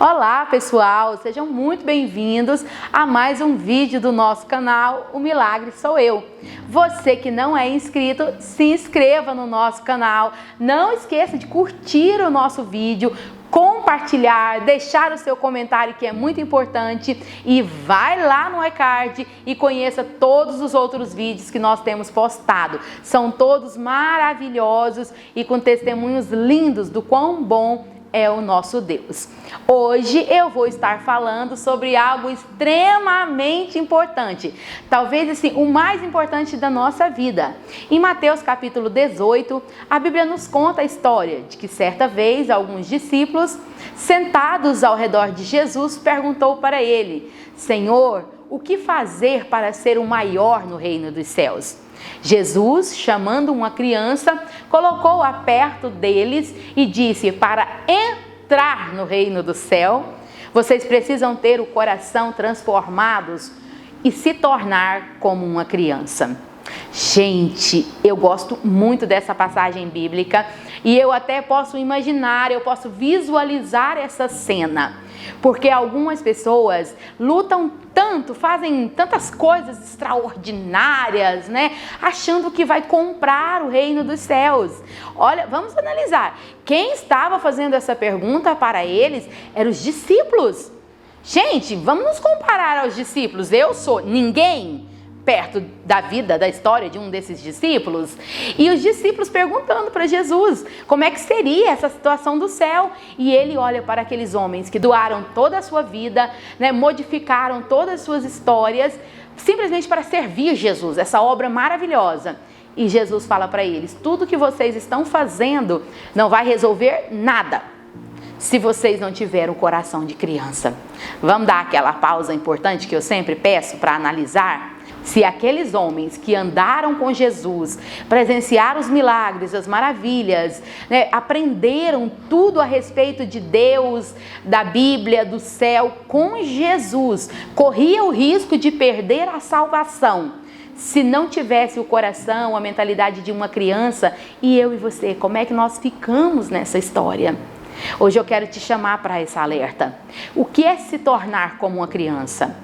Olá pessoal, sejam muito bem-vindos a mais um vídeo do nosso canal O Milagre Sou Eu. Você que não é inscrito, se inscreva no nosso canal, não esqueça de curtir o nosso vídeo, compartilhar, deixar o seu comentário que é muito importante e vai lá no iCard e conheça todos os outros vídeos que nós temos postado. São todos maravilhosos e com testemunhos lindos do quão bom é o nosso Deus. Hoje eu vou estar falando sobre algo extremamente importante, talvez assim o mais importante da nossa vida. Em Mateus capítulo 18, a Bíblia nos conta a história de que certa vez alguns discípulos, sentados ao redor de Jesus, perguntou para ele: Senhor, o que fazer para ser o maior no reino dos céus? Jesus, chamando uma criança, colocou-a perto deles e disse: para entrar no reino do céu, vocês precisam ter o coração transformados e se tornar como uma criança. Gente, eu gosto muito dessa passagem bíblica e eu até posso imaginar, eu posso visualizar essa cena, porque algumas pessoas lutam tanto, fazem tantas coisas extraordinárias, né? Achando que vai comprar o reino dos céus. Olha, vamos analisar. Quem estava fazendo essa pergunta para eles eram os discípulos. Gente, vamos nos comparar aos discípulos. Eu sou ninguém perto da vida, da história de um desses discípulos, e os discípulos perguntando para Jesus como é que seria essa situação do céu, e ele olha para aqueles homens que doaram toda a sua vida, né, modificaram todas as suas histórias, simplesmente para servir Jesus, essa obra maravilhosa, e Jesus fala para eles: tudo que vocês estão fazendo não vai resolver nada se vocês não tiverem o coração de criança. Vamos dar aquela pausa importante que eu sempre peço para analisar? Se aqueles homens que andaram com Jesus, presenciaram os milagres, as maravilhas, né, aprenderam tudo a respeito de Deus, da Bíblia, do céu, com Jesus, corriam o risco de perder a salvação se não tivesse o coração, a mentalidade de uma criança. E eu e você, como é que nós ficamos nessa história? Hoje eu quero te chamar para esse alerta. O que é se tornar como uma criança?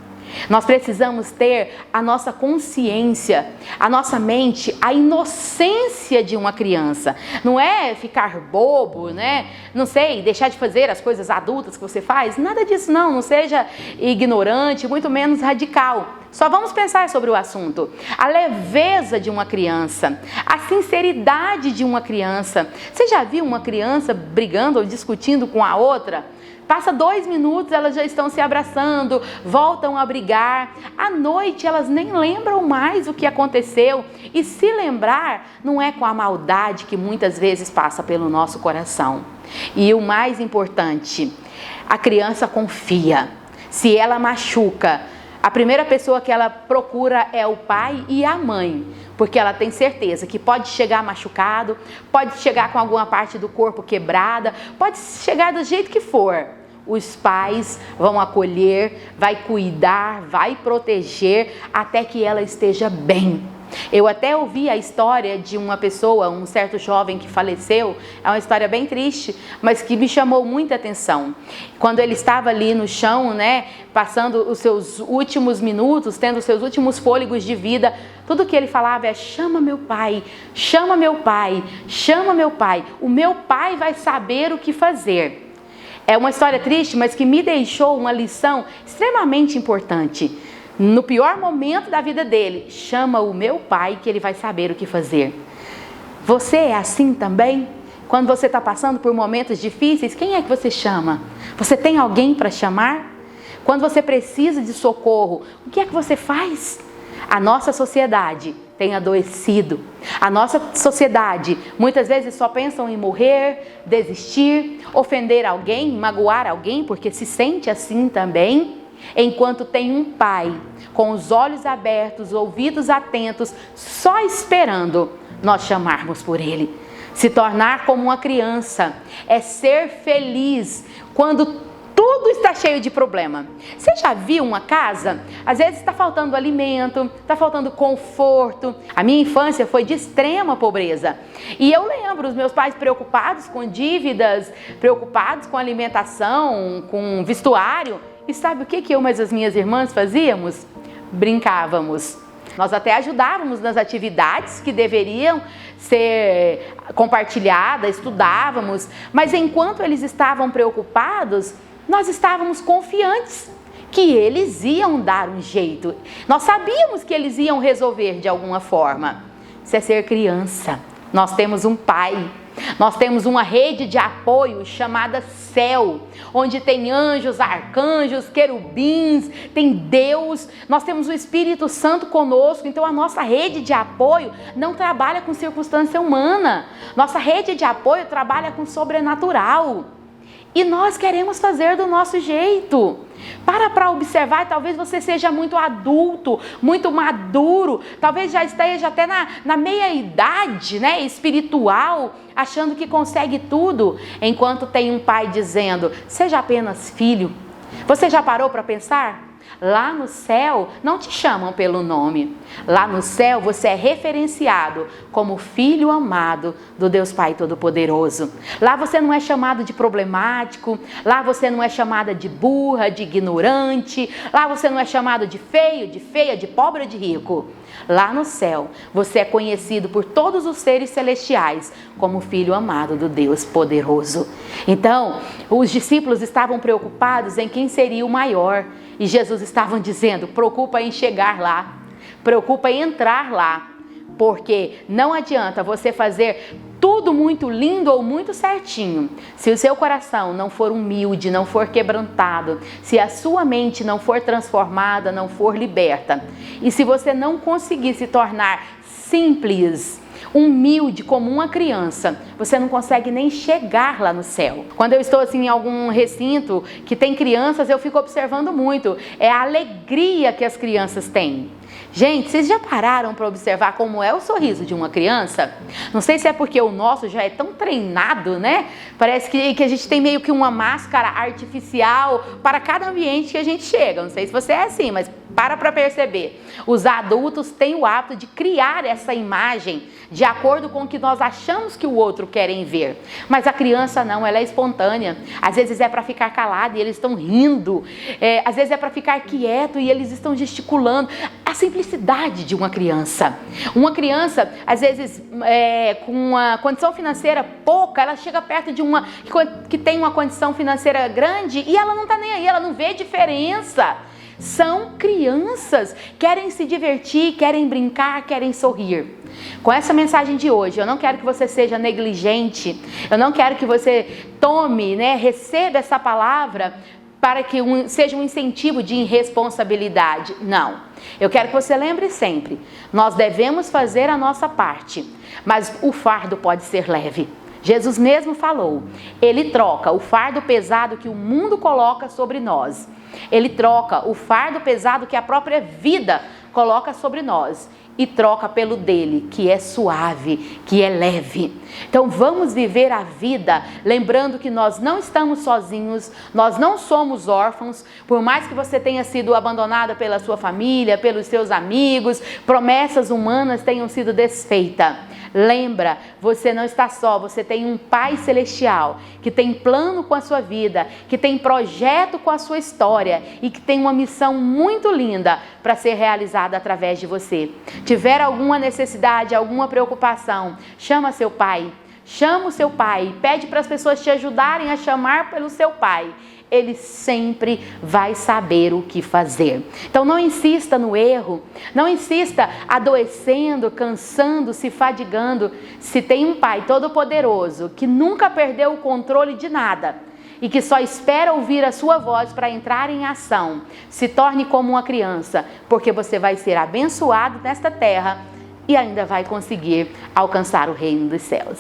Nós precisamos ter a nossa consciência, a nossa mente, a inocência de uma criança. Não é ficar bobo, né? Não sei, deixar de fazer as coisas adultas que você faz. Nada disso não. Não seja ignorante, muito menos radical. Só vamos pensar sobre o assunto. A leveza de uma criança, a sinceridade de uma criança. Você já viu uma criança brigando ou discutindo com a outra? Passa 2 minutos, elas já estão se abraçando, voltam a brigar. À noite, elas nem lembram mais o que aconteceu. E se lembrar, não é com a maldade que muitas vezes passa pelo nosso coração. E o mais importante, a criança confia. Se ela machuca, a primeira pessoa que ela procura é o pai e a mãe, porque ela tem certeza que pode chegar machucado, pode chegar com alguma parte do corpo quebrada, pode chegar do jeito que for. Os pais vão acolher, vai cuidar, vai proteger até que ela esteja bem. Eu até ouvi a história de uma pessoa, um certo jovem que faleceu, é uma história bem triste, mas que me chamou muita atenção. Quando ele estava ali no chão, né, passando os seus últimos minutos, tendo os seus últimos fôlegos de vida, tudo que ele falava é: chama meu pai, chama meu pai, chama meu pai, o meu pai vai saber o que fazer. É uma história triste, mas que me deixou uma lição extremamente importante. No pior momento da vida dele, chama o meu pai que ele vai saber o que fazer. Você é assim também? Quando você está passando por momentos difíceis, quem é que você chama? Você tem alguém para chamar? Quando você precisa de socorro, o que é que você faz? A nossa sociedade tem adoecido. A nossa sociedade muitas vezes só pensam em morrer, desistir, ofender alguém, magoar alguém, porque se sente assim também. Enquanto tem um pai com os olhos abertos, ouvidos atentos, só esperando nós chamarmos por ele. Se tornar como uma criança é ser feliz quando tudo está cheio de problema. Você já viu uma casa? Às vezes está faltando alimento, está faltando conforto. A minha infância foi de extrema pobreza. E eu lembro os meus pais preocupados com dívidas, preocupados com alimentação, com vestuário. E sabe o que eu e as minhas irmãs fazíamos? Brincávamos. Nós até ajudávamos nas atividades que deveriam ser compartilhadas, estudávamos. Mas enquanto eles estavam preocupados, nós estávamos confiantes que eles iam dar um jeito. Nós sabíamos que eles iam resolver de alguma forma. Isso é ser criança. Nós temos um pai. Nós temos uma rede de apoio chamada céu, onde tem anjos, arcanjos, querubins, tem Deus. Nós temos o Espírito Santo conosco. Então a nossa rede de apoio não trabalha com circunstância humana. Nossa rede de apoio trabalha com sobrenatural. E nós queremos fazer do nosso jeito. Para observar, talvez você seja muito adulto, muito maduro, talvez já esteja até na meia-idade, né, espiritual, achando que consegue tudo, enquanto tem um pai dizendo, seja apenas filho. Você já parou para pensar? Lá no céu não te chamam pelo nome. Lá no céu você é referenciado como filho amado do Deus Pai Todo-Poderoso. Lá você não é chamado de problemático. Lá você não é chamada de burra, de ignorante. Lá você não é chamado de feio, de feia, de pobre ou de rico. Lá no céu você é conhecido por todos os seres celestiais como filho amado do Deus Poderoso. Então, os discípulos estavam preocupados em quem seria o maior. E Jesus estava dizendo, preocupa em chegar lá, preocupa em entrar lá, porque não adianta você fazer tudo muito lindo ou muito certinho, se o seu coração não for humilde, não for quebrantado, se a sua mente não for transformada, não for liberta, e se você não conseguir se tornar simples, humilde como uma criança, você não consegue nem chegar lá no céu. Quando eu estou assim em algum recinto que tem crianças, eu fico observando muito, é a alegria que as crianças têm. Gente, vocês já pararam para observar como é o sorriso de uma criança? Não sei se é porque o nosso já é tão treinado, né? Parece que a gente tem meio que uma máscara artificial para cada ambiente que a gente chega. Não sei se você é assim, mas para perceber. Os adultos têm o hábito de criar essa imagem de acordo com o que nós achamos que o outro querem ver. Mas a criança não, ela é espontânea. Às vezes é para ficar calado e eles estão rindo. Às vezes é para ficar quieto e eles estão gesticulando. A simplicidade de uma criança. Uma criança, às vezes, com uma condição financeira pouca, ela chega perto de uma que tem uma condição financeira grande e ela não está nem aí, ela não vê diferença. São crianças, querem se divertir, querem brincar, querem sorrir. Com essa mensagem de hoje, eu não quero que você seja negligente, eu não quero que você tome, receba essa palavra para que seja um incentivo de irresponsabilidade. Não. Eu quero que você lembre sempre, nós devemos fazer a nossa parte, mas o fardo pode ser leve. Jesus mesmo falou, ele troca o fardo pesado que o mundo coloca sobre nós. Ele troca o fardo pesado que a própria vida coloca sobre nós e troca pelo dele, que é suave, que é leve. Então vamos viver a vida lembrando que nós não estamos sozinhos, nós não somos órfãos, por mais que você tenha sido abandonada pela sua família, pelos seus amigos, promessas humanas tenham sido desfeitas. Lembra, você não está só, você tem um Pai Celestial que tem plano com a sua vida, que tem projeto com a sua história e que tem uma missão muito linda para ser realizada através de você. Tiver alguma necessidade, alguma preocupação, chama seu pai, chama o seu pai, pede para as pessoas te ajudarem a chamar pelo seu pai. Ele sempre vai saber o que fazer. Então não insista no erro, não insista adoecendo, cansando, se fadigando. Se tem um Pai Todo-Poderoso que nunca perdeu o controle de nada e que só espera ouvir a sua voz para entrar em ação, se torne como uma criança, porque você vai ser abençoado nesta terra e ainda vai conseguir alcançar o reino dos céus.